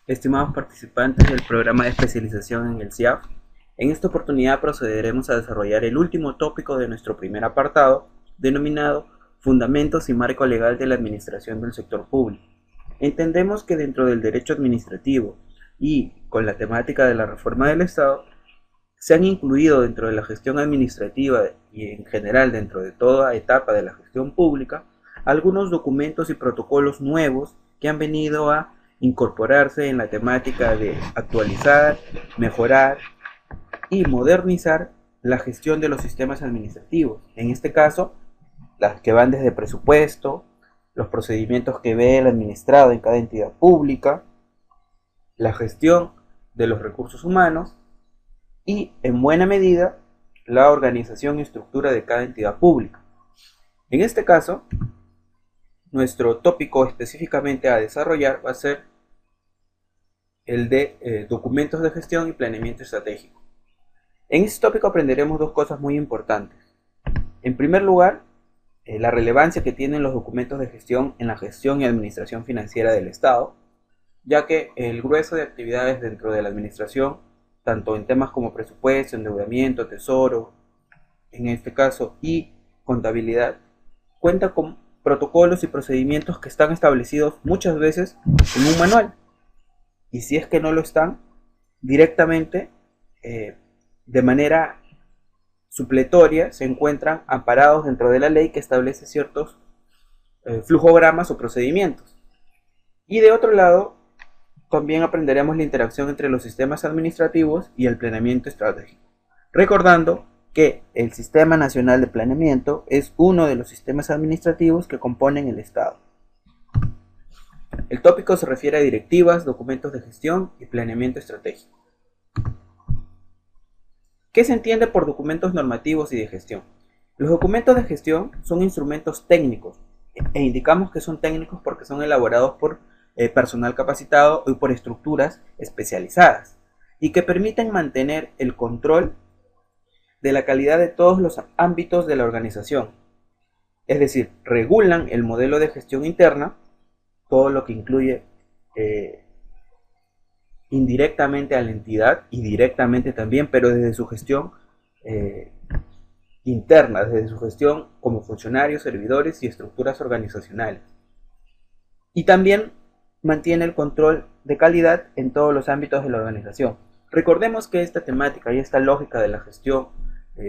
Estimados participantes del programa de especialización en el CIAF, en esta oportunidad procederemos a desarrollar el último tópico de nuestro primer apartado, denominado Fundamentos y Marco Legal de la Administración del Sector Público. Entendemos que dentro del derecho administrativo y con la temática de la reforma del Estado, se han incluido dentro de la gestión administrativa y en general dentro de toda etapa de la gestión pública algunos documentos y protocolos nuevos que han venido a incorporarse en la temática de actualizar, mejorar y modernizar la gestión de los sistemas administrativos. En este caso, las que van desde presupuesto, los procedimientos que ve el administrado en cada entidad pública, la gestión de los recursos humanos y, en buena medida, la organización y estructura de cada entidad pública. En este caso, nuestro tópico específicamente a desarrollar va a ser el de documentos de gestión y planeamiento estratégico. En este tópico aprenderemos dos cosas muy importantes. En primer lugar, la relevancia que tienen los documentos de gestión en la gestión y administración financiera del Estado, ya que el grueso de actividades dentro de la administración, tanto en temas como presupuesto, endeudamiento, tesoro, en este caso, y contabilidad, cuenta con protocolos y procedimientos que están establecidos muchas veces en un manual, y si es que no lo están, directamente, de manera supletoria, se encuentran amparados dentro de la ley que establece ciertos flujogramas o procedimientos. Y de otro lado, también aprenderemos la interacción entre los sistemas administrativos y el planeamiento estratégico, recordando que el Sistema Nacional de Planeamiento es uno de los sistemas administrativos que componen el Estado. El tópico se refiere a directivas, documentos de gestión y planeamiento estratégico. ¿Qué se entiende por documentos normativos y de gestión? Los documentos de gestión son instrumentos técnicos, e indicamos que son técnicos porque son elaborados por personal capacitado y por estructuras especializadas, y que permiten mantener el control de la calidad de todos los ámbitos de la organización. Es decir, regulan el modelo de gestión interna, todo lo que incluye indirectamente a la entidad y directamente también, pero desde su gestión interna, desde su gestión como funcionarios, servidores y estructuras organizacionales. Y también mantiene el control de calidad en todos los ámbitos de la organización. Recordemos que esta temática y esta lógica de la gestión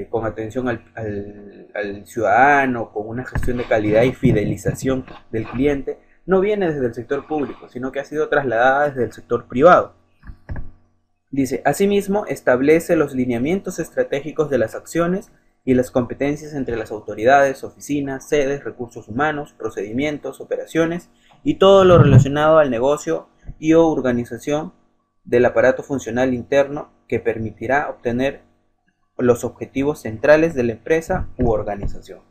con atención al ciudadano, con una gestión de calidad y fidelización del cliente, no viene desde el sector público, sino que ha sido trasladada desde el sector privado. Dice, asimismo, establece los lineamientos estratégicos de las acciones y las competencias entre las autoridades, oficinas, sedes, recursos humanos, procedimientos, operaciones y todo lo relacionado al negocio y o organización del aparato funcional interno que permitirá obtener los objetivos centrales de la empresa u organización.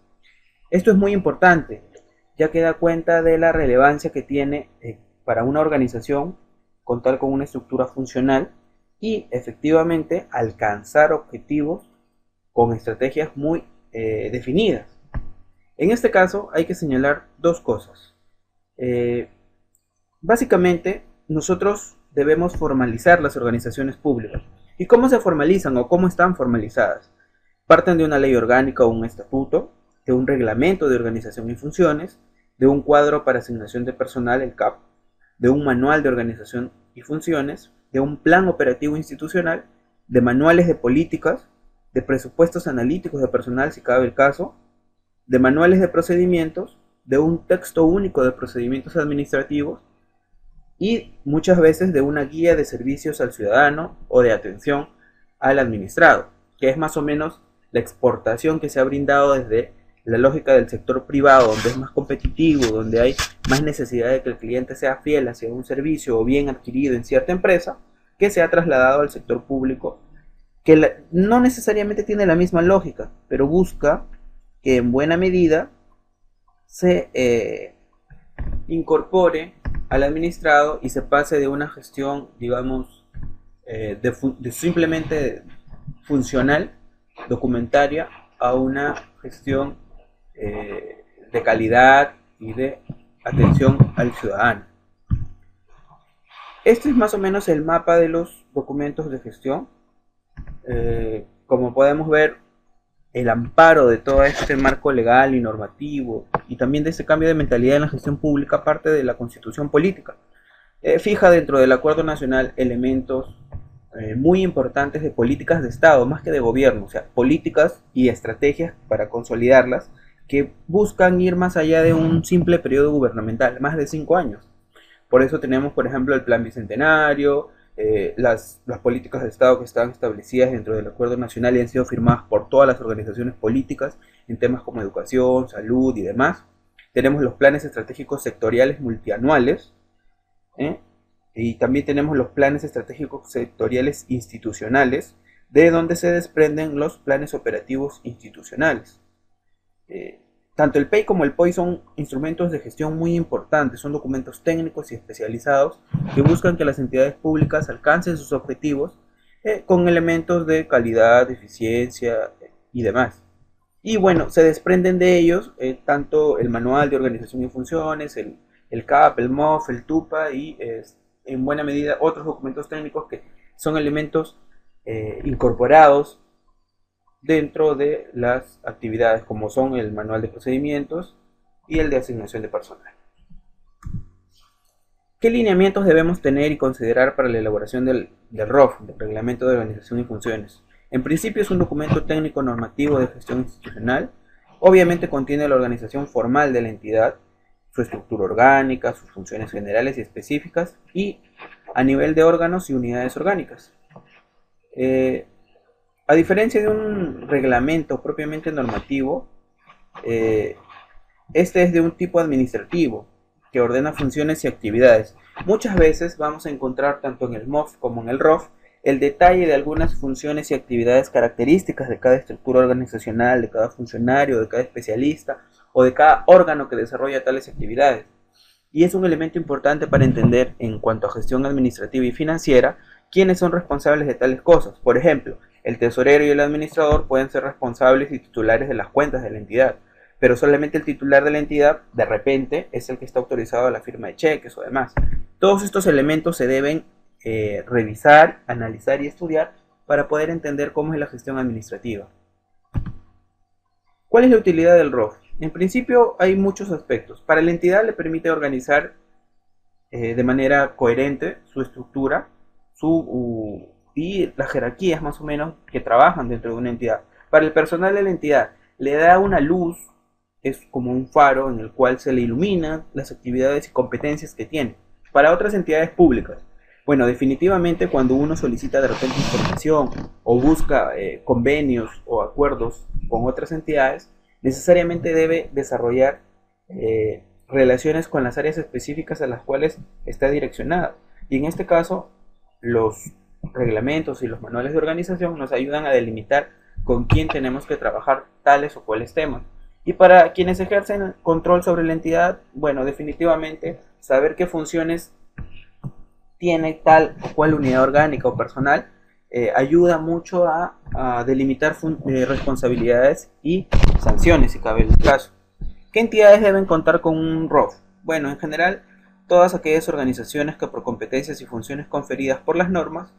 Esto es muy importante, ya que da cuenta de la relevancia que tiene para una organización contar con una estructura funcional y efectivamente alcanzar objetivos con estrategias muy definidas. En este caso hay que señalar dos cosas. Básicamente, nosotros debemos formalizar las organizaciones públicas. ¿Y cómo se formalizan o cómo están formalizadas? Parten de una ley orgánica o un estatuto, de un reglamento de organización y funciones, de un cuadro para asignación de personal, el CAP, de un manual de organización y funciones, de un plan operativo institucional, de manuales de políticas, de presupuestos analíticos de personal si cabe el caso, de manuales de procedimientos, de un texto único de procedimientos administrativos y muchas veces de una guía de servicios al ciudadano o de atención al administrado, que es más o menos la exportación que se ha brindado desde la lógica del sector privado, donde es más competitivo, donde hay más necesidad de que el cliente sea fiel hacia un servicio o bien adquirido en cierta empresa, que se ha trasladado al sector público, que no necesariamente tiene la misma lógica, pero busca que en buena medida se incorpore al administrado y se pase de una gestión, digamos, de simplemente funcional, documentaria, a una gestión de calidad y de atención al ciudadano. Este es más o menos el mapa de los documentos de gestión. Como podemos ver, el amparo de todo este marco legal y normativo y también de ese cambio de mentalidad en la gestión pública parte de la Constitución política. Fija dentro del Acuerdo Nacional elementos muy importantes de políticas de Estado, más que de gobierno, o sea, políticas y estrategias para consolidarlas que buscan ir más allá de un simple periodo gubernamental, más de 5 años. Por eso tenemos, por ejemplo, el Plan Bicentenario, las políticas de Estado que están establecidas dentro del Acuerdo Nacional y han sido firmadas por todas las organizaciones políticas en temas como educación, salud y demás. Tenemos los planes estratégicos sectoriales multianuales, ¿eh? Y también tenemos los planes estratégicos sectoriales institucionales, de donde se desprenden los planes operativos institucionales. Tanto el PEI como el POI son instrumentos de gestión muy importantes, son documentos técnicos y especializados que buscan que las entidades públicas alcancen sus objetivos con elementos de calidad, eficiencia y demás. Y bueno, se desprenden de ellos tanto el Manual de Organización y Funciones, el CAP, el MOF, el TUPA y en buena medida otros documentos técnicos que son elementos incorporados dentro de las actividades como son el manual de procedimientos y el de asignación de personal. ¿Qué lineamientos debemos tener y considerar para la elaboración del ROF, del Reglamento de Organización y Funciones? En principio es un documento técnico normativo de gestión institucional. Obviamente contiene la organización formal de la entidad, su estructura orgánica, sus funciones generales y específicas y a nivel de órganos y unidades orgánicas. A diferencia de un reglamento propiamente normativo, este es de un tipo administrativo que ordena funciones y actividades. Muchas veces vamos a encontrar tanto en el MOF como en el ROF el detalle de algunas funciones y actividades características de cada estructura organizacional, de cada funcionario, de cada especialista o de cada órgano que desarrolla tales actividades. Y es un elemento importante para entender en cuanto a gestión administrativa y financiera quiénes son responsables de tales cosas. Por ejemplo, el tesorero y el administrador pueden ser responsables y titulares de las cuentas de la entidad, pero solamente el titular de la entidad de repente es el que está autorizado a la firma de cheques o demás. Todos estos elementos se deben revisar, analizar y estudiar para poder entender cómo es la gestión administrativa. ¿Cuál es la utilidad del ROF? En principio hay muchos aspectos. Para la entidad le permite organizar de manera coherente su estructura y las jerarquías más o menos que trabajan dentro de una entidad. Para el personal de la entidad le da una luz, es como un faro en el cual se le iluminan las actividades y competencias que tiene. Para otras entidades públicas, bueno, definitivamente cuando uno solicita de repente información o busca convenios o acuerdos con otras entidades, necesariamente debe desarrollar relaciones con las áreas específicas a las cuales está direccionada. Y en este caso, los reglamentos y los manuales de organización nos ayudan a delimitar con quién tenemos que trabajar tales o cuales temas. Y para quienes ejercen control sobre la entidad, bueno, definitivamente saber qué funciones tiene tal o cual unidad orgánica o personal ayuda mucho a delimitar responsabilidades y sanciones si cabe el caso. ¿Qué entidades deben contar con un ROF? Bueno, en general, todas aquellas organizaciones que por competencias y funciones conferidas por las normas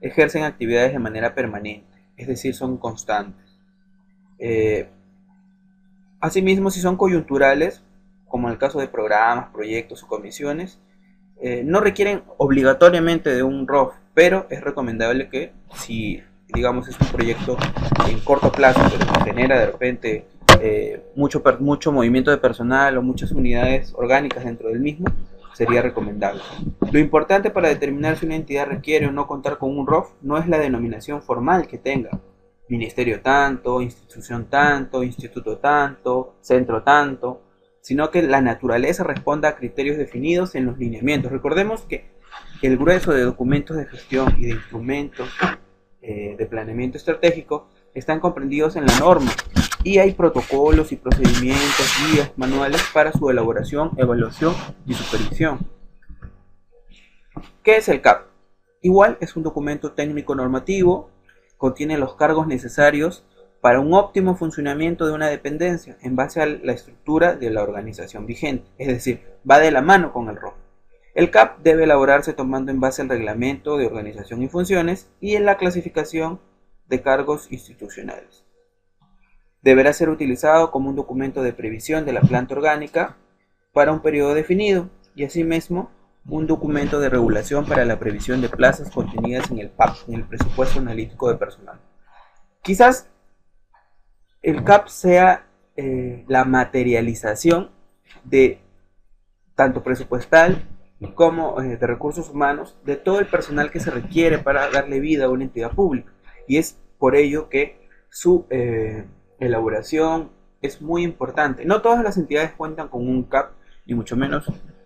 ejercen actividades de manera permanente, es decir, son constantes. Asimismo, si son coyunturales, como en el caso de programas, proyectos o comisiones, no requieren obligatoriamente de un ROF, pero es recomendable que si, digamos, es un proyecto en corto plazo, pero que genera de repente mucho movimiento de personal o muchas unidades orgánicas dentro del mismo, sería recomendable. Lo importante para determinar si una entidad requiere o no contar con un ROF no es la denominación formal que tenga, ministerio tanto, institución tanto, instituto tanto, centro tanto, sino que la naturaleza responda a criterios definidos en los lineamientos. Recordemos que el grueso de documentos de gestión y de instrumentos de planeamiento estratégico están comprendidos en la norma y hay protocolos y procedimientos, guías, manuales para su elaboración, evaluación y supervisión. ¿Qué es el CAP? Igual es un documento técnico normativo, contiene los cargos necesarios para un óptimo funcionamiento de una dependencia en base a la estructura de la organización vigente, es decir, va de la mano con el ROF. El CAP debe elaborarse tomando en base el reglamento de organización y funciones y en la clasificación de cargos institucionales. Deberá ser utilizado como un documento de previsión de la planta orgánica para un periodo definido y asimismo un documento de regulación para la previsión de plazas contenidas en el PAP, en el presupuesto analítico de personal. Quizás el CAP sea la materialización de tanto presupuestal como de recursos humanos de todo el personal que se requiere para darle vida a una entidad pública, y es por ello que su elaboración es muy importante. No todas las entidades cuentan con un CAP, ni mucho menos,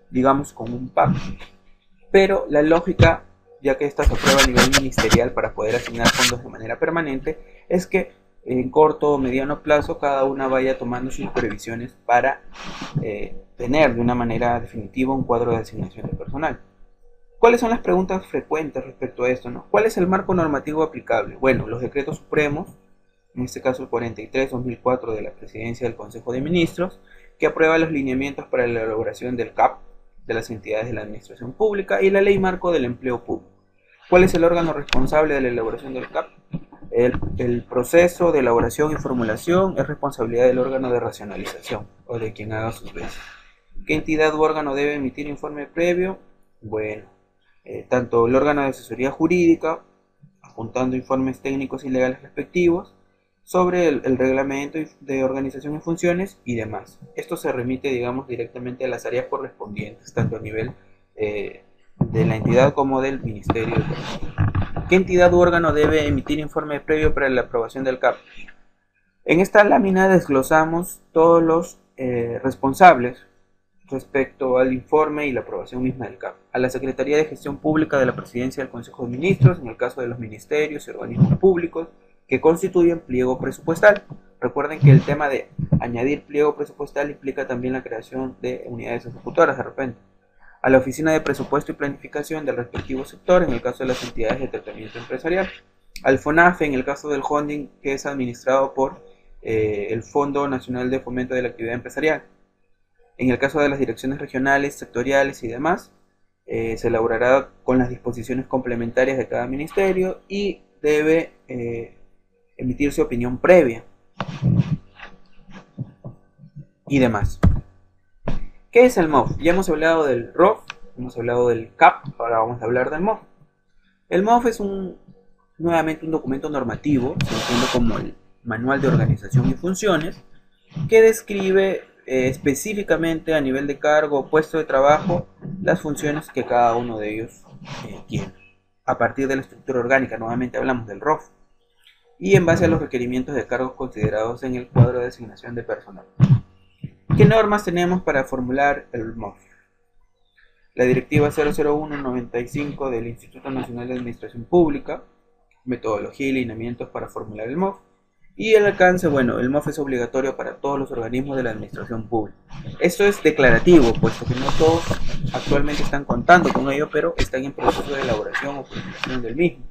digamos, con un PAP, pero la lógica, ya que esta se aprueba a nivel ministerial para poder asignar fondos de manera permanente, es que en corto o mediano plazo cada una vaya tomando sus previsiones para tener de una manera definitiva un cuadro de asignación de personal. ¿Cuáles son las preguntas frecuentes respecto a esto, no? ¿Cuál es el marco normativo aplicable? Bueno, los decretos supremos, en este caso el 43/2004 de la Presidencia del Consejo de Ministros, que aprueba los lineamientos para la elaboración del CAP de las entidades de la administración pública, y la Ley Marco del Empleo Público. ¿Cuál es el órgano responsable de la elaboración del CAP? El proceso de elaboración y formulación es responsabilidad del órgano de racionalización o de quien haga sus veces. ¿Qué entidad u órgano debe emitir informe previo? Bueno, tanto el órgano de asesoría jurídica, apuntando informes técnicos y legales respectivos, sobre el reglamento de organización y funciones y demás. Esto se remite, digamos, directamente a las áreas correspondientes, tanto a nivel de la entidad como del Ministerio. ¿Qué entidad u órgano debe emitir informe previo para la aprobación del CAP? En esta lámina desglosamos todos los responsables respecto al informe y la aprobación misma del CAP. A la Secretaría de Gestión Pública de la Presidencia del Consejo de Ministros, en el caso de los ministerios y organismos públicos que constituyen pliego presupuestal. Recuerden que el tema de añadir pliego presupuestal implica también la creación de unidades ejecutoras de repente. A la Oficina de Presupuesto y Planificación del respectivo sector, en el caso de las entidades de tratamiento empresarial. Al FONAFE, en el caso del holding que es administrado por el Fondo Nacional de Fomento de la Actividad Empresarial. En el caso de las direcciones regionales, sectoriales y demás, se elaborará con las disposiciones complementarias de cada ministerio y debe emitirse opinión previa y demás. ¿Qué es el MOF? Ya hemos hablado del ROF, hemos hablado del CAP, ahora vamos a hablar del MOF. El MOF es nuevamente un documento normativo, se entiende como el Manual de Organización y Funciones, que describe específicamente a nivel de cargo o puesto de trabajo las funciones que cada uno de ellos tiene. A partir de la estructura orgánica, nuevamente hablamos del ROF, y en base a los requerimientos de cargos considerados en el cuadro de asignación de personal. ¿Qué normas tenemos para formular el MOF? La Directiva 001/95 del Instituto Nacional de Administración Pública, metodología y lineamientos para formular el MOF, y el alcance. Bueno, el MOF es obligatorio para todos los organismos de la administración pública. Esto es declarativo, puesto que no todos actualmente están contando con ello, pero están en proceso de elaboración o formulación del mismo.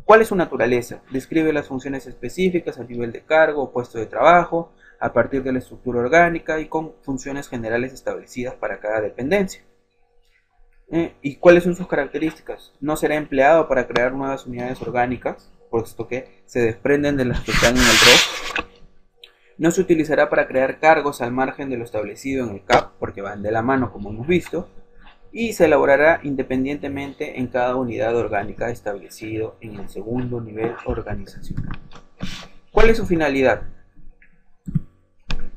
¿Cuál es su naturaleza? Describe las funciones específicas a nivel de cargo o puesto de trabajo, a partir de la estructura orgánica y con funciones generales establecidas para cada dependencia. ¿Y cuáles son sus características? No será empleado para crear nuevas unidades orgánicas, puesto que se desprenden de las que están en el ROF. No se utilizará para crear cargos al margen de lo establecido en el CAP, porque van de la mano como hemos visto, y se elaborará independientemente en cada unidad orgánica establecido en el segundo nivel organizacional. ¿Cuál es su finalidad?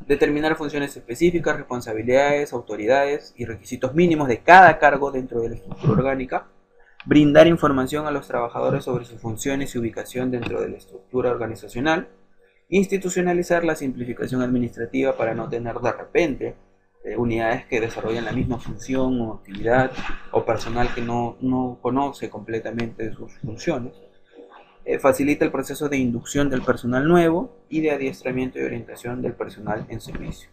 Determinar funciones específicas, responsabilidades, autoridades y requisitos mínimos de cada cargo dentro de la estructura orgánica. Brindar información a los trabajadores sobre sus funciones y ubicación dentro de la estructura organizacional. Institucionalizar la simplificación administrativa para no tener de repente unidades que desarrollan la misma función o actividad, o personal que no conoce completamente sus funciones. Facilita el proceso de inducción del personal nuevo y de adiestramiento y orientación del personal en servicio.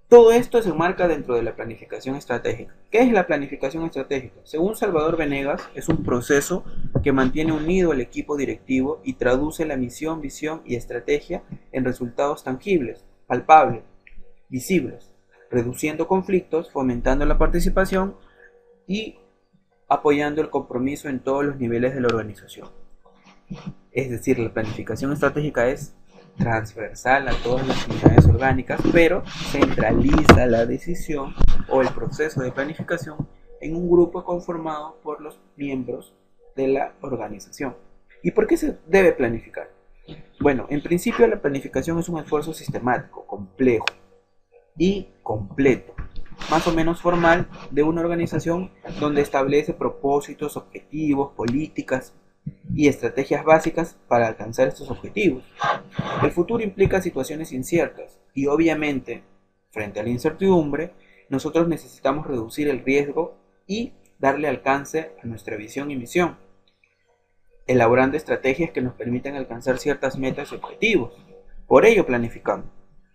Todo esto se enmarca dentro de la planificación estratégica. ¿Qué es la planificación estratégica? Según Salvador Venegas, es un proceso que mantiene unido al equipo directivo y traduce la misión, visión y estrategia en resultados tangibles, palpables, visibles. reduciendo conflictos, fomentando la participación y apoyando el compromiso en todos los niveles de la organización. Es decir, la planificación estratégica es transversal a todas las unidades orgánicas, pero centraliza la decisión o el proceso de planificación en un grupo conformado por los miembros de la organización. ¿Y por qué se debe planificar? Bueno, en principio la planificación es un esfuerzo sistemático, complejo y completo, más o menos formal, de una organización donde establece propósitos, objetivos, políticas y estrategias básicas para alcanzar estos objetivos. El futuro implica situaciones inciertas y obviamente, frente a la incertidumbre, nosotros necesitamos reducir el riesgo y darle alcance a nuestra visión y misión, elaborando estrategias que nos permitan alcanzar ciertas metas y objetivos. Por ello planificamos.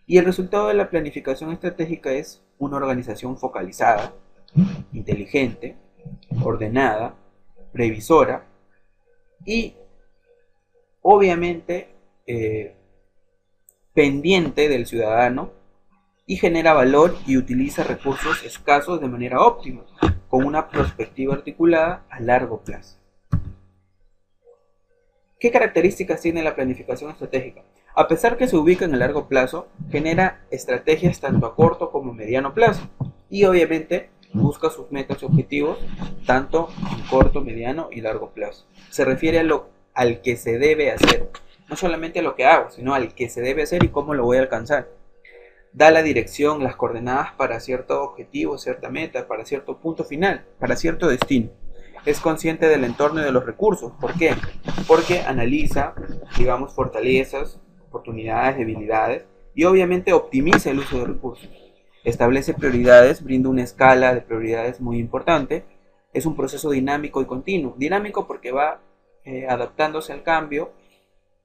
Y el resultado de la planificación estratégica es una organización focalizada, inteligente, ordenada, previsora y obviamente pendiente del ciudadano, y genera valor y utiliza recursos escasos de manera óptima, con una perspectiva articulada a largo plazo. ¿Qué características tiene la planificación estratégica? A pesar que se ubica en el largo plazo, genera estrategias tanto a corto como a mediano plazo y obviamente busca sus metas y objetivos tanto en corto, mediano y largo plazo. Se refiere al que se debe hacer, no solamente a lo que hago, sino al que se debe hacer y cómo lo voy a alcanzar. Da la dirección, las coordenadas para cierto objetivo, cierta meta, para cierto punto final, para cierto destino. Es consciente del entorno y de los recursos. ¿Por qué? Porque analiza, digamos, fortalezas, oportunidades, debilidades y obviamente optimiza el uso de recursos. Establece prioridades, brinda una escala de prioridades muy importante. Es un proceso dinámico y continuo. Dinámico porque va adaptándose al cambio.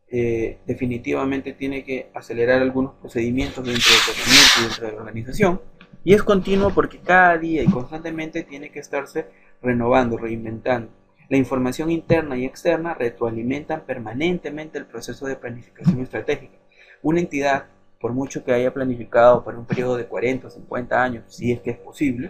Definitivamente tiene que acelerar algunos procedimientos dentro del procedimiento y dentro de la organización. Y es continuo porque cada día y constantemente tiene que estarse renovando, reinventando. La información interna y externa retroalimentan permanentemente el proceso de planificación estratégica. Una entidad, por mucho que haya planificado para un periodo de 40 o 50 años, si es que es posible,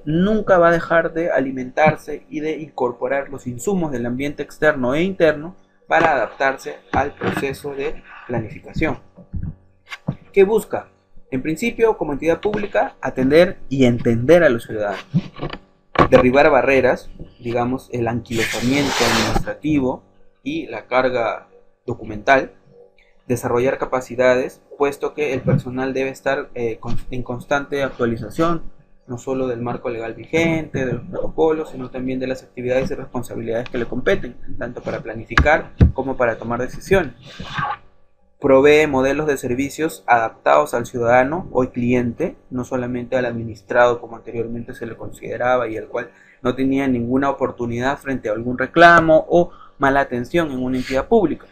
nunca va a dejar de alimentarse y de incorporar los insumos del ambiente externo e interno para adaptarse al proceso de planificación. ¿Qué busca? En principio, como entidad pública, atender y entender a los ciudadanos, derribar barreras, digamos, el anquilosamiento administrativo y la carga documental, desarrollar capacidades, puesto que el personal debe estar en constante actualización, no solo del marco legal vigente, de los protocolos, sino también de las actividades y responsabilidades que le competen, tanto para planificar como para tomar decisiones. Provee modelos de servicios adaptados al ciudadano o cliente, no solamente al administrado como anteriormente se le consideraba y el cual no tenía ninguna oportunidad frente a algún reclamo o mala atención en una entidad pública.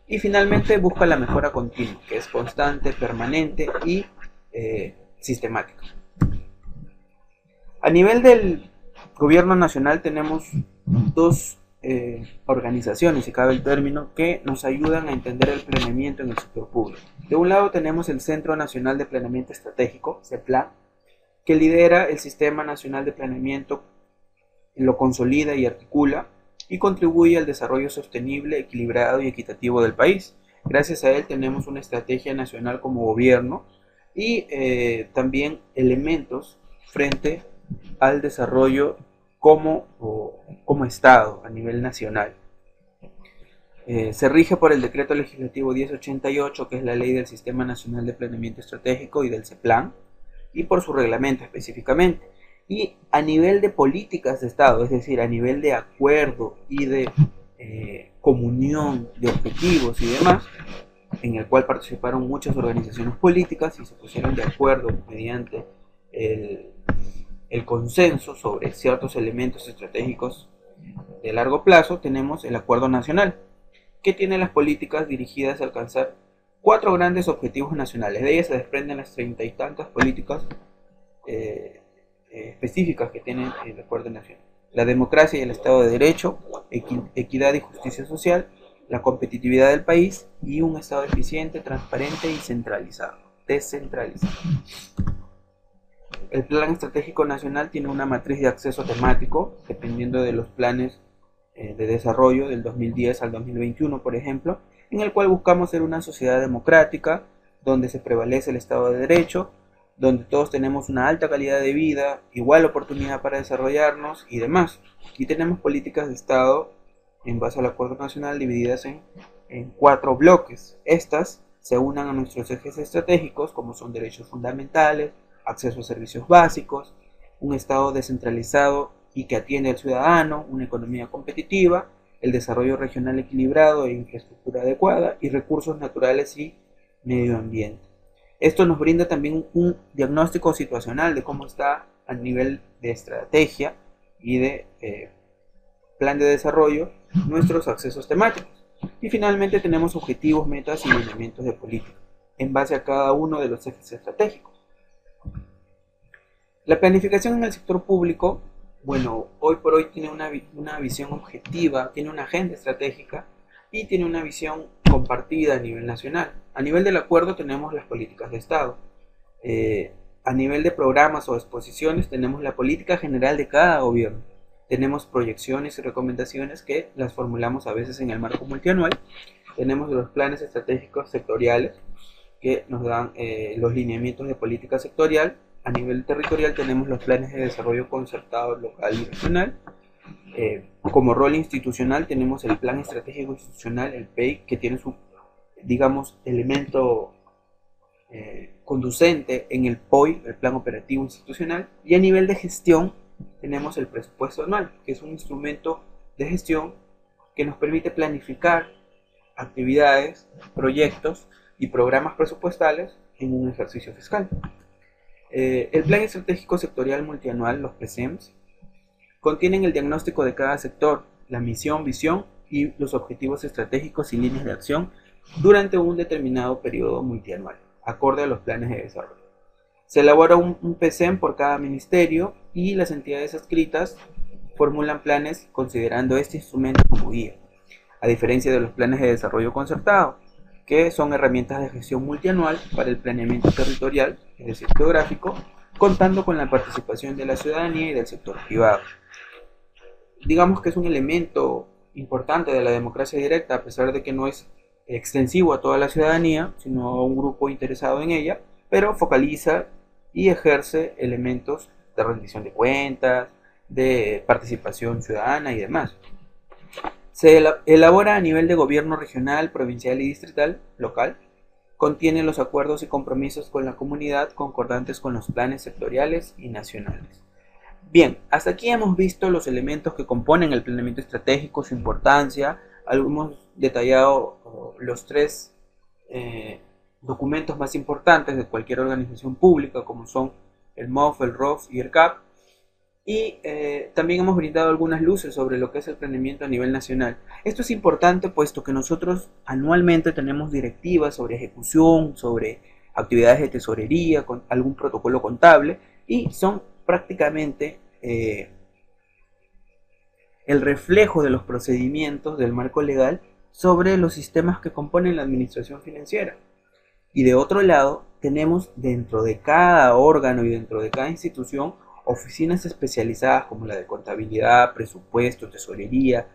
Y finalmente busca la mejora continua, que es constante, permanente y sistemática. A nivel del gobierno nacional tenemos dos organizaciones, si cabe el término, que nos ayudan a entender el planeamiento en el sector público. De un lado tenemos el Centro Nacional de Planeamiento Estratégico, CEPLAN, que lidera el Sistema Nacional de Planeamiento, lo consolida y articula y contribuye al desarrollo sostenible, equilibrado y equitativo del país. Gracias a él tenemos una estrategia nacional como gobierno y también elementos frente al desarrollo como Estado a nivel nacional. Se rige por el Decreto Legislativo 1088, que es la Ley del Sistema Nacional de Planeamiento Estratégico y del CEPLAN, y por su reglamento específicamente. Y a nivel de políticas de Estado, es decir, a nivel de acuerdo y de comunión de objetivos y demás, en el cual participaron muchas organizaciones políticas y se pusieron de acuerdo mediante el consenso sobre ciertos elementos estratégicos de largo plazo, tenemos el Acuerdo Nacional, que tiene las políticas dirigidas a alcanzar 4 grandes objetivos nacionales. De ellas se desprenden las 30 y tantas políticas específicas que tiene el Acuerdo Nacional: la democracia y el Estado de Derecho, equidad y justicia social, la competitividad del país y un Estado eficiente, transparente y descentralizado. El Plan Estratégico Nacional tiene una matriz de acceso temático, dependiendo de los planes de desarrollo del 2010 al 2021, por ejemplo, en el cual buscamos ser una sociedad democrática, donde se prevalece el Estado de Derecho, donde todos tenemos una alta calidad de vida, igual oportunidad para desarrollarnos y demás. Y tenemos políticas de Estado en base al Acuerdo Nacional divididas en 4 bloques. Estas se unan a nuestros ejes estratégicos, como son derechos fundamentales, acceso a servicios básicos, un Estado descentralizado y que atiende al ciudadano, una economía competitiva, el desarrollo regional equilibrado e infraestructura adecuada y recursos naturales y medio ambiente. Esto nos brinda también un diagnóstico situacional de cómo está a nivel de estrategia y de plan de desarrollo nuestros accesos temáticos. Y finalmente tenemos objetivos, metas y lineamientos de política en base a cada uno de los ejes estratégicos. La planificación en el sector público, bueno, hoy por hoy tiene una visión objetiva, tiene una agenda estratégica y tiene una visión compartida a nivel nacional. A nivel del acuerdo tenemos las políticas de Estado. A nivel de programas o exposiciones tenemos la política general de cada gobierno. Tenemos proyecciones y recomendaciones que las formulamos a veces en el marco multianual. Tenemos los planes estratégicos sectoriales que nos dan los lineamientos de política sectorial. A nivel territorial tenemos los planes de desarrollo concertado local y regional. Como rol institucional tenemos el Plan Estratégico Institucional, el PEI, que tiene su, digamos, elemento conducente en el POI, el Plan Operativo Institucional. Y a nivel de gestión tenemos el presupuesto anual, que es un instrumento de gestión que nos permite planificar actividades, proyectos y programas presupuestales en un ejercicio fiscal. El Plan Estratégico Sectorial Multianual, los PSEMs, contienen el diagnóstico de cada sector, la misión, visión y los objetivos estratégicos y líneas de acción durante un determinado periodo multianual, acorde a los planes de desarrollo. Se elabora un PSEM por cada ministerio y las entidades adscritas formulan planes considerando este instrumento como guía, a diferencia de los planes de desarrollo concertado, que son herramientas de gestión multianual para el planeamiento territorial, es decir, geográfico, contando con la participación de la ciudadanía y del sector privado. Digamos que es un elemento importante de la democracia directa, a pesar de que no es extensivo a toda la ciudadanía, sino a un grupo interesado en ella, pero focaliza y ejerce elementos de rendición de cuentas, de participación ciudadana y demás. Se elabora a nivel de gobierno regional, provincial y distrital, local. Contiene los acuerdos y compromisos con la comunidad concordantes con los planes sectoriales y nacionales. Bien, hasta aquí hemos visto los elementos que componen el planeamiento estratégico, su importancia. Hemos detallado los 3 documentos más importantes de cualquier organización pública, como son el MOF, el ROF y el CAP. Y también hemos brindado algunas luces sobre lo que es el planeamiento a nivel nacional. Esto es importante puesto que nosotros anualmente tenemos directivas sobre ejecución, sobre actividades de tesorería, con algún protocolo contable, y son prácticamente el reflejo de los procedimientos del marco legal sobre los sistemas que componen la administración financiera. Y de otro lado, tenemos dentro de cada órgano y dentro de cada institución oficinas especializadas como la de contabilidad, presupuesto, tesorería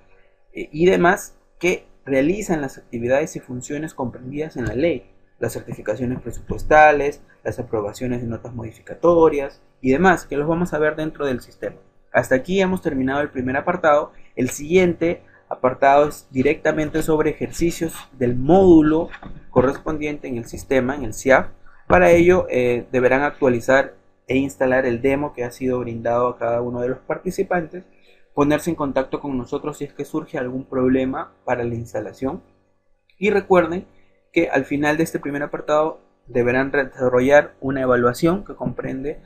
y demás que realizan las actividades y funciones comprendidas en la ley, las certificaciones presupuestales, las aprobaciones de notas modificatorias y demás, que los vamos a ver dentro del sistema. Hasta aquí hemos terminado el primer apartado. El siguiente apartado es directamente sobre ejercicios del módulo correspondiente en el sistema, en el SIAF. Para ello deberán actualizar e instalar el demo que ha sido brindado a cada uno de los participantes, ponerse en contacto con nosotros si es que surge algún problema para la instalación y recuerden que al final de este primer apartado deberán desarrollar una evaluación que comprende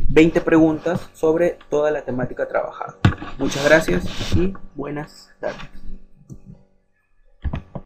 20 preguntas sobre toda la temática trabajada. Muchas gracias y buenas tardes.